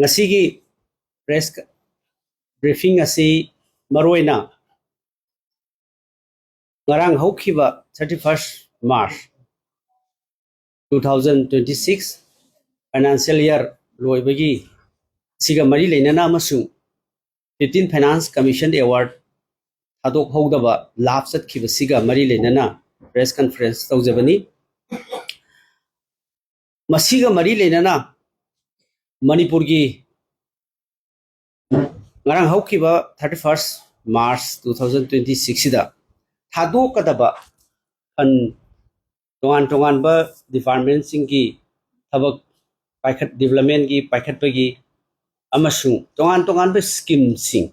ngasi press briefing asi maroina ngarang haukiba 31st March 2026 financial year loibagi siga mari leinana amasung 15 Finance Commission Award thadok hogdaba lab satkiba siga mari leinana press conference tawjabani masiga mari leinana Manipur gi ngarang haukiba 31st March 2026 da thadok kadaba an tongan ba department singki thabak paikhat development gi paikhat pagi amasung tongan ba scheme sing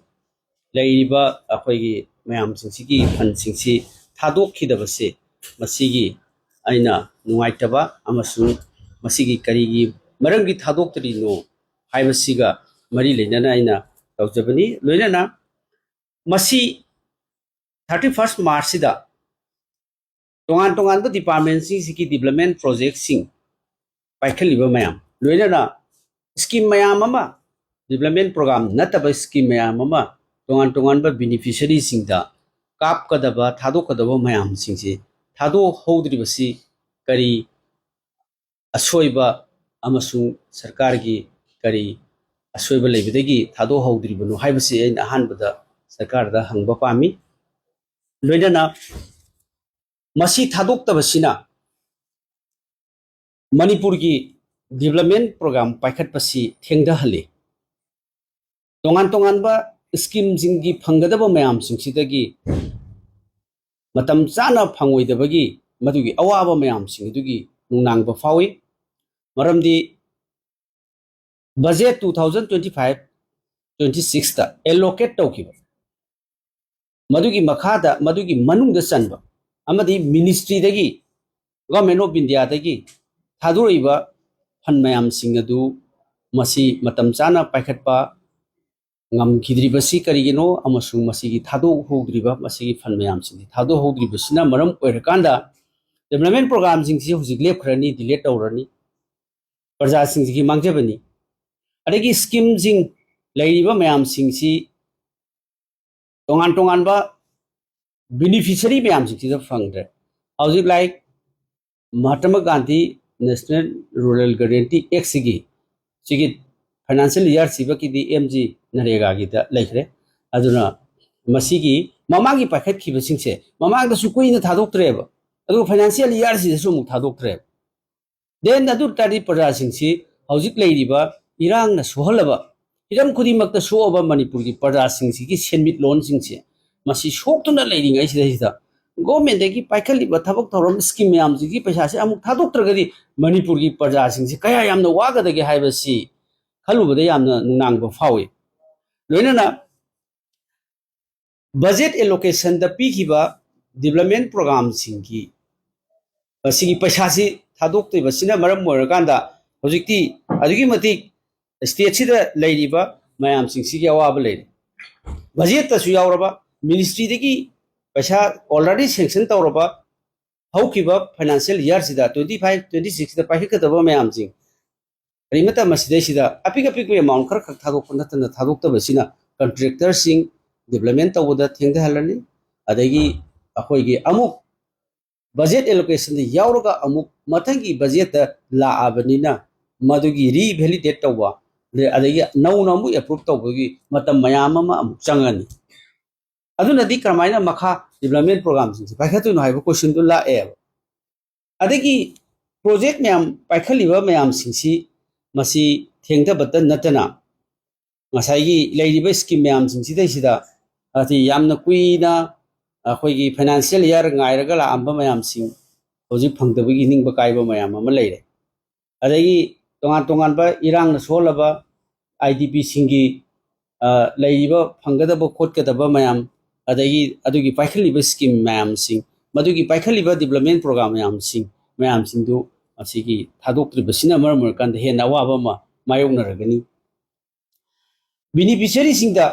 leiba akhoi mayam singsi fan singsi thadok khidaba se masigi aina nungaitaba amasung masigi karigi marangi thadok tri no haibasiga mari leinana aina tawjabani loinana masi 31st March sida tongan ba department singsi development project sing paikhatliba mayam loinana scheme mayam ama development program nataba scheme mayam ama tongan ba beneficiary singda kap kadaba thadok kadaba mayam singsi thadok hodribasi kari asoiba amasung sarkar gi kari asoiba leibidagi thadok hodribano haibasi aina ahanbada sarkar da hangba pami loinana masi thadok tabasina Manipur gi development program paikhat pasi thengda hali tongan ba scheme jingi phangadaba mayam singsidagi matam chana phangoidabagi madugi awaba mayam singdugi nungnangba fawi maramdi budget 2025-26 ta allocate tawkiba madugi makhada madugi manungda chanba amadi ministry dagi government of India dagi thaduriba fan mayam singadu masi matam chana paikhatpa ngam khidribasi karigino amasung masigi thado hogdriba masigi fan mayam sing thado hogdribasina maram oirakanda development program singsi hujik lepkhrani delete tawrani praja singsi mangjabani adagi scheme jing leiriba mayam singsi tongan ba beneficiary mayam singsi da fangdre hujik like Mahatma Gandhi National Rural Guarantee Act sigi financial year sibaki di MG Narega gida laikre aduna masigi mamagi pakhat khiba singse mamang da sukui na thadok treba adu financial year si su mu thadok treba den adu tari praja singsi hojik leiriba irang na sohalaba iram khudi makta soaba Manipur gi praja singsi gi senmit loan singse masi soktuna leiring ai sida government dagi paikaliba thabak thoram scheme yam ji paisa se amuk thadok tragadi Manipur gi praja singsi kaya yamna waga dagi haibasi halubada yamna nunangba fawi loinana budget allocation da pikiba development program singki sigi paisa si thadok te basina maram morakanda hojikti adugi mati state sida leiriba mayam singsi gi awaba leiri budget ta su yawraba ministry dagi paisa already sanction tawraba haukiba financial year sida 25-26 da paikadaba mayam sing rimata masida sida apik amount khar khak thadok natana thadok tabasina contractor sing development tawda thengda halani adagi akhoi gi amuk budget allocation di yawraga amuk mathangi budget la abanina madugi revalidate tawwa le adagi nauna mu approve tawbagi matam mayam ama amuk changani aduna di kramaina makha development program sing pakhatu no haiba question du la e adagi project mayam paikhaliba mayam singsi masi thengda batan natana ngasai leiriba scheme mayam singsi sida ati yamna kuina akhoi gi financial year ngairaga la amba mayam sing hoji phangdabagi ningba kaiba mayam ama leire adagi tongan ba irang na solaba IDP singi leiriba phanggadaba khotgadaba mayam adagi adugi paikhaliba scheme mayam sing madugi paikhaliba development program mayam sing du asigi thadokri basina maram kan he na wa ba ma mayong naragani beneficiary singda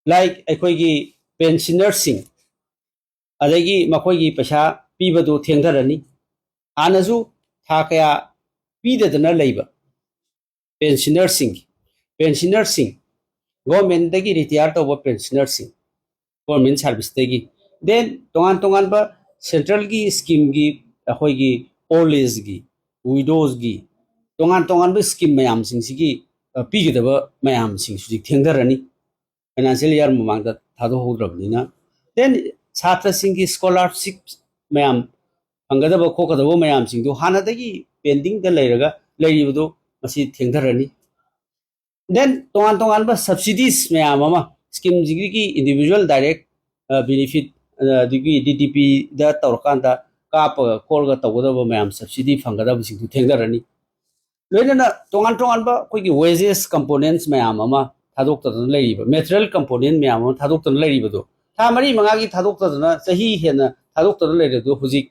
like akhoi gi pensioner sing adagi makhoi gi paisa pibadu thengdarani anasu tha kaya pidadana leiba pensioner sing government dagi retire to pensioner sing government service dagi then tongan ba central gi scheme gi ahoi gi old age gi widows gi tongan ba scheme mayam sing sigi pi gi da ba mayam sing su thengdarani financial year mamang da thado hodrabni na then chhatra sing gi scholarship mayam angada ba khokada ba mayam sing do hana dagi pending da leiraga leiribudo masi thengdarani then tongan ba subsidies mayam ama scheme gi individual direct benefit digi DDP da tawkanda kapa kolga tawda ba mayam subsidy phangada ba sing thengdarani loina tongan ba koigi wages components mayam ama thadok ta leiriba material component mayam ama thadok ta leiriba do tha mari manga gi thadok ta na sahi hena thadok ta leire do hujik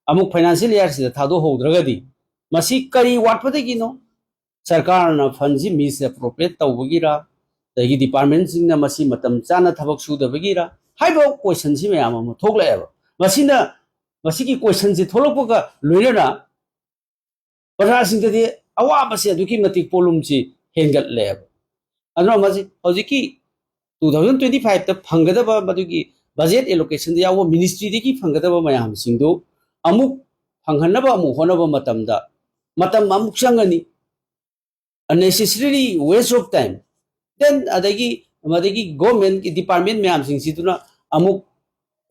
amuk financial year sida thado hodragadi masi kari watpadagi no sarkar na funds misappropriate tawbagira dagi department sing na masi matam chana thabak sudabagira haibo question si mayam ama thoklayaba masina masigi question si tholokpaga loirana para sing de awa base aduki matik polum si hengat leb adro masi hojiki 2025 ta phangada ba madugi budget allocation ya wo ministry de ki phangada ba mayam sing do amuk phanghanna ba amu hona ba matam amuk sangani unnecessarily waste of time then madagi government ki department mayam sing siduna amuk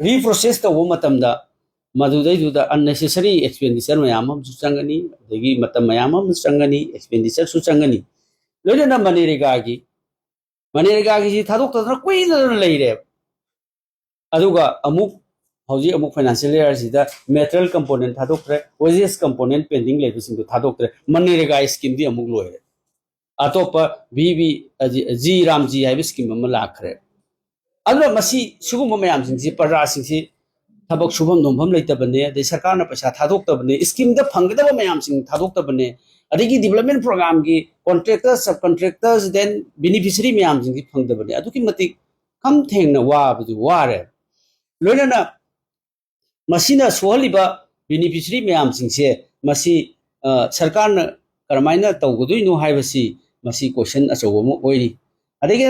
reprocess ta wo matam da madudai da unnecessary expenditure mayam am changani adagi matam mayam am changani expenditure su changani loina manirega gi si thadok ta koi na leire aduga amuk hauji amuk financial year sida material component thadokre wages component pending lebu sing thadokre manirega scheme di amuk loire atopa BB G Ramji hai scheme am lakhre adra masi sugum mayam sing si para sing si thabak subham nompham leitabane de sarkar na paisa thadok tabane scheme da phangda mayam sing thadok tabane adigi development program gi contractors subcontractors then beneficiary mayam sing phangda bane aduki matik kam thengna wa bu ware loina na masina sohaliba beneficiary mayam sing se masi sarkar na karmaina tawguduino haibasi masi question achobo mo oiri adigi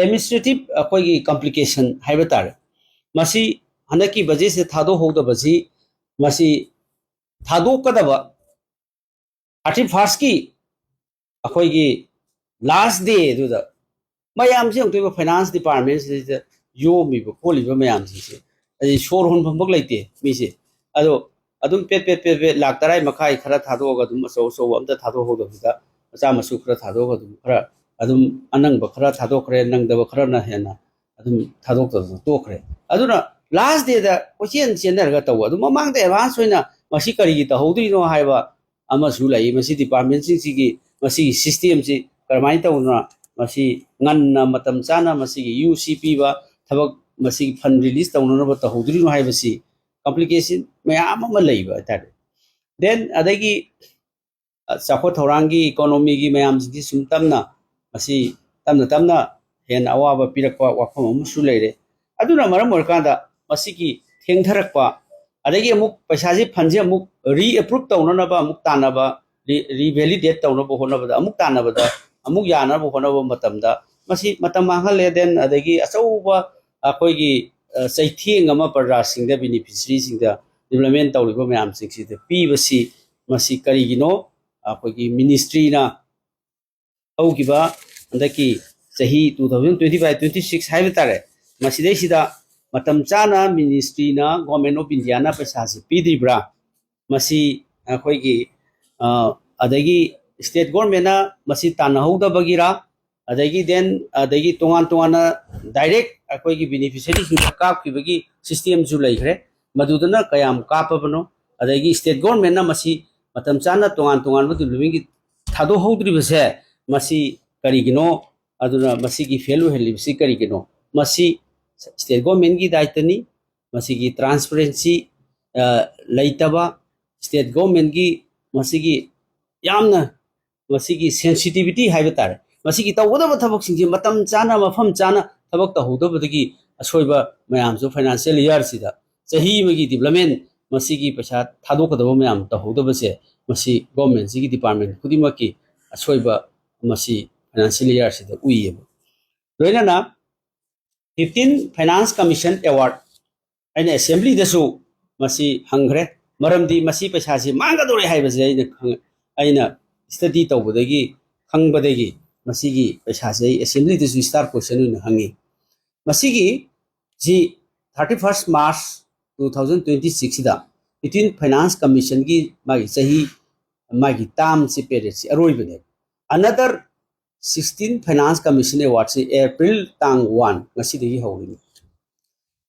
administrative akoigi complication haibatar masi hanaki budget se thado hoda basi masi thado kadaba 31st ki akoigi last day do da mayam se to finance department se yo mi bo kholi ba mayam se ai shor hon phambak leite mi se ado adum pet lak tarai makhai khara thado ga dum so amta thado hoda da macha masu khara thado ga dum khara adum anang ba khara thado khre nang da ba khara na hena adum thado to khre aduna last day da question center ga taw adu mamang de advance hoina masi kari gi ta hodri no haiba ama su lai masi department sing gi masi system si karmai ta una masi ngan na matam chana masi UCP ba thabak masi fund release ta una ba ta hodri no haiba si complication mayam ama lai ba ta then adagi sakho thorangi economy gi mayam si sum tamna masi tamna hen awa ba pirakwa wakham am su leire aduna maram morkanda masiki thengtharakpa adagi amuk paisa ji phanje amuk re-approve tawna ba amuk tana ba re-validate tawna ba hona ba amuk tana ba da amuk yana ba hona ba matamda masi matam mahale den adagi achauba akoigi saitheng ama parra singda beneficiary singda development tawliba mayam singsi de pibasi masi karigino akoigi ministry na augiba andaki sahi 2025-26 haibitare masidai sida matam chana ministry na government of India na paisa si pidibra masi akoigi adagi state government na masi tana hauda bagira adagi then adagi tongan na direct akoigi beneficiary sing kap ki bagi system ju laigre madudana kayam kapabano adagi state government na masi matam chana tongan bu living thado haudri base masi karigino aduna masi gi failure heli si karigino masi state government gi daitani masigi transparency laitaba state government gi masigi yamna masigi sensitivity haibetare masigi tawda thabak singji matam chana mafam chana thabak ta hodobadagi asoiba mayam so financial year sida chahi magi development masigi paisa thadokadaba mayam ta hodobase masi government sigi department khudimaki asoiba Masih financial year से उइब लोइना 15 finance commission award अने assembly दसु मसी हंग्रे मरमदी मसी पैसा से मांगदोरे हाइबसे अइना study तौबदगी खंगबदगी मसीगी पैसा से assembly दसु star question हंगी मसीगी जी 31 मार्च 2026 दा between finance commission की मागी सही मागी ताम से पेरेट से अरोइबने अनदर 16 फाइनेंस कमीशन अवार्ड से अप्रैल तांग 1 ngasi हौरिनी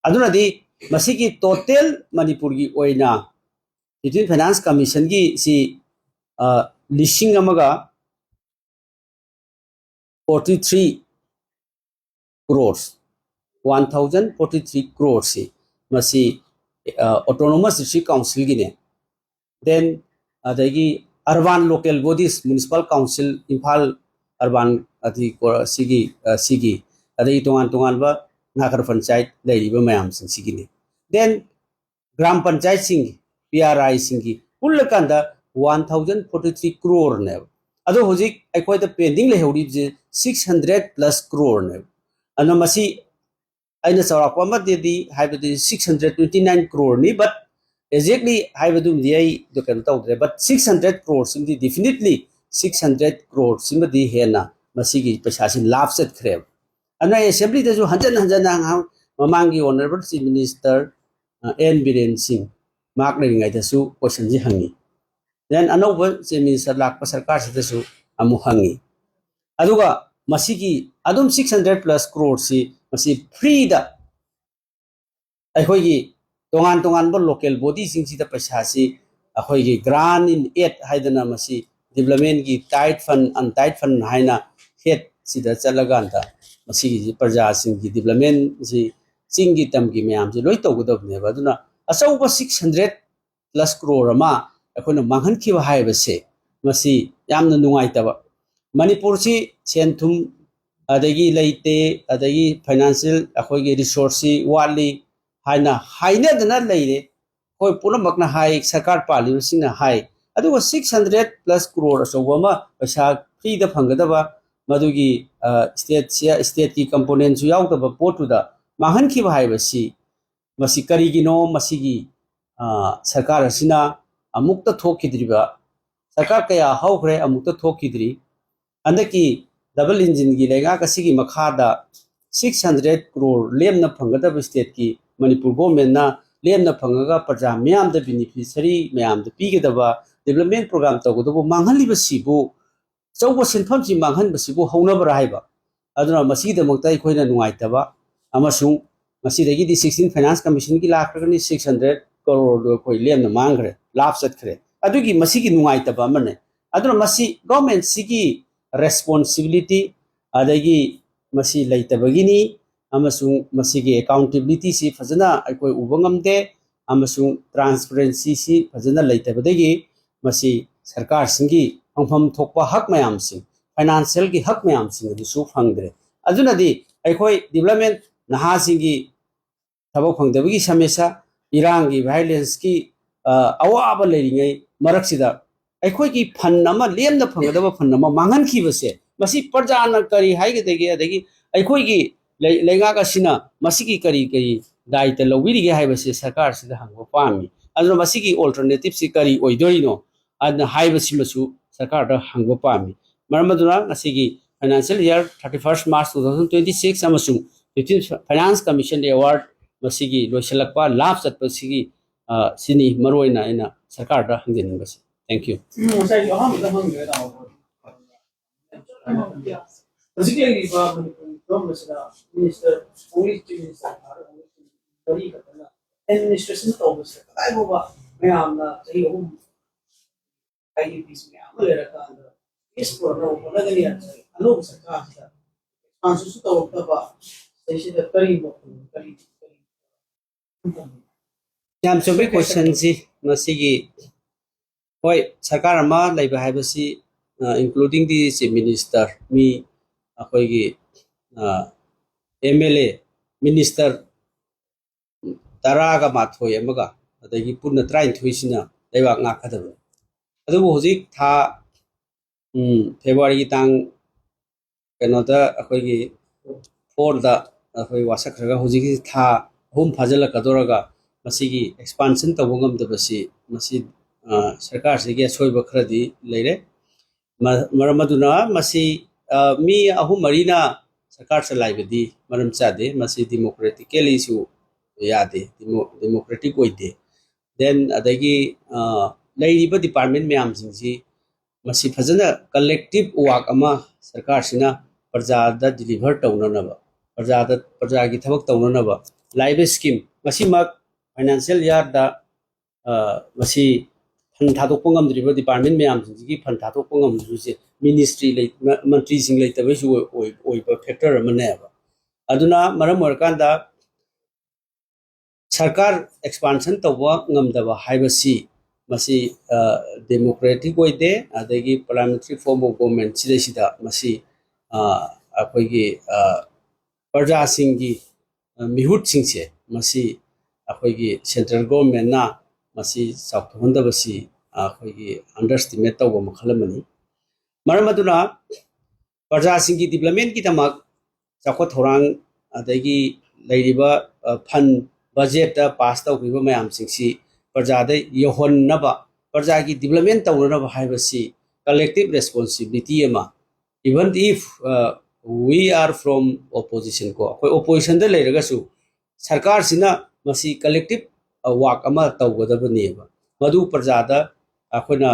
अदुनदी मसीगी टोटल मणिपुर की ओइना बिटवीन फाइनेंस कमीशन की सी लिसिंग अमगा 43 crores 1043 crores से मसी autonomous district council की ने then अदगी urban local bodies municipal council Imphal urban अति सिगी अदगी तोंगान बा नागर पंचायत लेरिबा मयाम सिंगी ने then ग्राम पंचायत सिंग PRI सिंगी पुल कांदा 1043 crore ने अदो होजिक अखोय द पेंडिंग लेहौरी 600 plus crore ने अन मसी अइना चौरापा मध्यदी हाइबदी 629 crore ni but exactly हाइबदुम दियै दो कन तौदरे but 600 crore सिमदी definitely 600 crore सिमदी हेना मसीगी पैसा से लाभ सेट खरे अना असेंबली दजु हंजन हंजन ममांगी honourable chief minister N Biren Singh mark लेरिंगाय दसु क्वेश्चन जी हंगी देन अनोब चीफ मिनिस्टर लाख सरकार से दसु अमु हंगी अदुगा मसीगी अदुम 600 plus crore si मसी फ्री दा अखोगी तोंगान तोंगान बो लोकल बॉडी सिंग सी दा पैसा सी अखोगी ग्रांट इन एड हाइदना मसी डेवलपमेंट की टाइट फंड अनटाइट फंड हाइना हेड सिदा चलगांदा मसी की प्रजा सिंग की डेवलपमेंट सी सिंग की तम की मयाम से लोई तौगदबने बदुना असौबा 600 plus crore अमा अखोना मांगहन खिबा हाइबसे मसी यामना नुंगाइतबा मणिपुर सी सेंथुम अदगी लेते अदगी फाइनेंशियल अखोगी रिसोर्स वाली हाइना हाइनेदना लेरे कोई पुनमकना हाई सरकार पालिबसिंगना हाई अदुगा 600 plus crore असौबमा पैसा फ्री दा फंगदबा मदुगी स्टेट की कंपोनेंट सु यावदबा पोटुदा माहन खिबा हाइबसी मसी करिगिनो मसीगी सरकार असिना अमुक्ता थोकिद्रिबा सरकार कया हौखरे अमुक्ता थोकिद्री अंदकी डबल इंजिन की लेगा कसी की मखादा 600 crore लेमना फंगदब स्टेट की मणिपुर गवर्नमेंट ना लेमना फंगगा प्रजा म्याम द बेनिफिशियरी म्याम द पीगदबा डेवलपमेंट प्रोग्राम तगदबो मांगहलिबा सिबो चौबो सेनफम सि मांगहनबा सिबो हौनबरा हाइबा अदुना मसी दमक्ता इखोइना नुंगाइतबा अमसु मसी दगी दी 16 फाइनेंस कमीशन की लाखरगनी 600 crore दो कोइ लेमना मांगरे लाभ सटखरे अदुगी मसी की नुंगाइतबा मने अदुना मसी government सिगी responsibility adagi masi laitabagini amasung masigi accountability si fazana aikoi ubangamde amasung transparency si fazana laitabadagi masi sarkar singi phangpham thokpa hak mayam sing financial ki hak mayam sing du su phangdre aduna di aikoi development naha singi thabo phangdabagi samesa irang gi violence ki awaba leiringai maraksida अखोई की fun नमा Lemna फंगदबा fun नमा मांगन खिबसे मसी प्रजाना करी हाइगदेगे अदगी अखोई की लेगा कसिना मसी की करी करी दायित्व लौबिरिगे हाइबसे सरकार सिदा हंगो पामी अदुना मसी की अल्टरनेटिव सि करी ओइदोरिनो अदना हाइबसिमसु सरकार दा हंगो पामी मरमदुना मसी की फाइनेंशियल ईयर 31 मार्च 2026 अमसु फाइनेंस कमीशन अवार्ड मसी की लोइसलकपा लाभ चतपसिगी सिनी मरोइना इना सरकार दा हंगनिबसे Thank you. Basically, Minister, only Minister, administration of I go back. I am not a home. I give this me. I'm a is for no one again. I know it's a car. Answers to the bar. They should have very Yam so big question si masigi Hoi, सरकार अमा Laiba हाइबसी including the chief minister mi akoi gi MLA minister taraga mathoi amaga adagi punna train thuisina laiba nga khadab adu hojik tha February tang ꯀꯩꯅꯣꯗ ꯑꯩꯈꯣꯏꯒꯤ 4ꯗ ꯑꯩꯈꯣꯏ ꯋꯥꯁꯛꯈ꯭ꯔꯒ ꯍꯧꯖꯤꯛꯀꯤ ꯊꯥ 3 ꯐꯥꯖꯤꯜꯂꯛꯀꯗꯧꯔꯒ ꯃꯁꯤꯒꯤ expansion ꯇꯧꯕ ꯉꯝꯗꯕꯁꯤ ꯃꯁꯤ ꯁꯔꯀꯥꯔꯁꯤꯒꯤ ꯑꯁꯣꯏꯕ ꯈꯔꯗꯤ ꯂꯩꯔꯦ ꯃꯔꯝ ꯑꯗꯨꯅ ꯃꯁꯤ ꯃꯤ 3-4ꯅ ꯁꯔꯀꯥꯔ ꯆꯂꯥꯏꯕꯗꯤ ꯃꯔꯝ ꯆꯥꯗꯦ ꯃꯁꯤ ꯗꯦꯃꯣꯀ꯭ꯔꯦꯇꯤꯀꯦꯂꯤꯁꯨ ꯌꯥꯗꯦ ꯗꯦꯃꯣꯀ꯭ꯔꯦꯇꯤक ꯑꯣꯏꯗꯦ then adagi ꯂꯩꯔꯤꯕ ꯗꯤꯄꯥꯔꯠꯃꯦꯟ ꯃꯌꯥꯝꯁꯤꯡꯁꯤ ꯃꯁꯤ ꯐꯖꯅ ꯀꯂꯦꯛꯇꯤቭ ꯋꯥꯔꯛ ꯑꯃ ꯁꯔꯀꯥꯔꯁꯤꯅ ꯄ꯭ꯔꯖꯥꯗ ꯗꯤꯂꯤꯚꯔ ꯇꯧꯅꯅꯕ ꯄ꯭ꯔꯖꯥꯒꯤ ꯊꯕꯛ ꯇꯧꯅꯅꯕ ꯂꯥꯏꯕ ꯁ꯭ꯀꯤꯝ ꯃꯁꯤꯃꯛ ꯐꯥꯏꯅꯥꯟꯁꯤꯌꯦꯜ ꯌꯥꯔꯗ ꯃꯁꯤ ꯐꯟ ꯊꯥꯗꯣꯛꯄ ꯉꯝꯗ꯭ꯔꯤꯕ ꯗꯤꯄꯥꯔꯠꯃꯦꯟ ꯃꯌꯥꯝꯁꯤꯡꯁꯤꯒꯤ ꯐꯟ ꯊꯥꯗꯣꯛꯄ ꯉꯝꯗ꯭ꯔꯤꯕꯁꯦ ꯃꯤꯅꯤꯁꯇ꯭ꯔꯤ ꯃꯟꯇ꯭ꯔꯤꯁꯤꯡ ꯂꯩꯇꯕꯩꯁꯨ ꯑꯣꯏꯕ ꯐꯦꯛꯇꯔ ꯑꯃꯅꯦꯕ ꯑꯗꯨꯅ ꯃꯔꯝ ꯑꯣꯏꯔꯀꯥꯟꯗ सरकार एक्सपांशन तब ngam हाइबसी मसी डेमोक्रेटिक ओइदे अदगी पार्लियामेंट्री फॉर्म ऑफ गवर्नमेंट सिदा मसी अखोगी प्रजा सिंगी मिहुट सिंगसे मसी अखोगी सेंट्रल गवर्नमेंट ना मसी साउथहोंदबसी अखोगी अंडरस्टिमेट तब मखलमनी मरम अदुना प्रजा सिंगी डेवलपमेंट की तमक चाखो थोरांग अदगी लैरिबा फंड बजेट पास तौब मैम प्रजाद यौहनब प्रजा की डेवलपमेंट तौरब collective responsibility even if we are from opposition को ओपोजिशन सरकार से कलेक्टिव वर्क तौगदबनेब मधु प्रजाद अखोना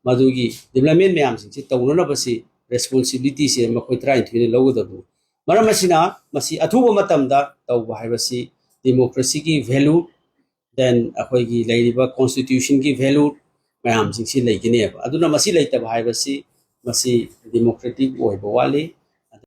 मधुगी डेवलपमेंट मैम तौनब रेस्पॉन्सिबिलिटी से मखोई 13 लौगदबनी मरम अथुब तौब है डेमोक्रेसी की वैल्यू देन अखोगी लैरिबा कॉन्स्टिट्यूशन की वैल्यू मैम सिंसी लेगिनेब अदुना मसी लेतब हाइबसी मसी डेमोक्रेटिक ओइबा वाली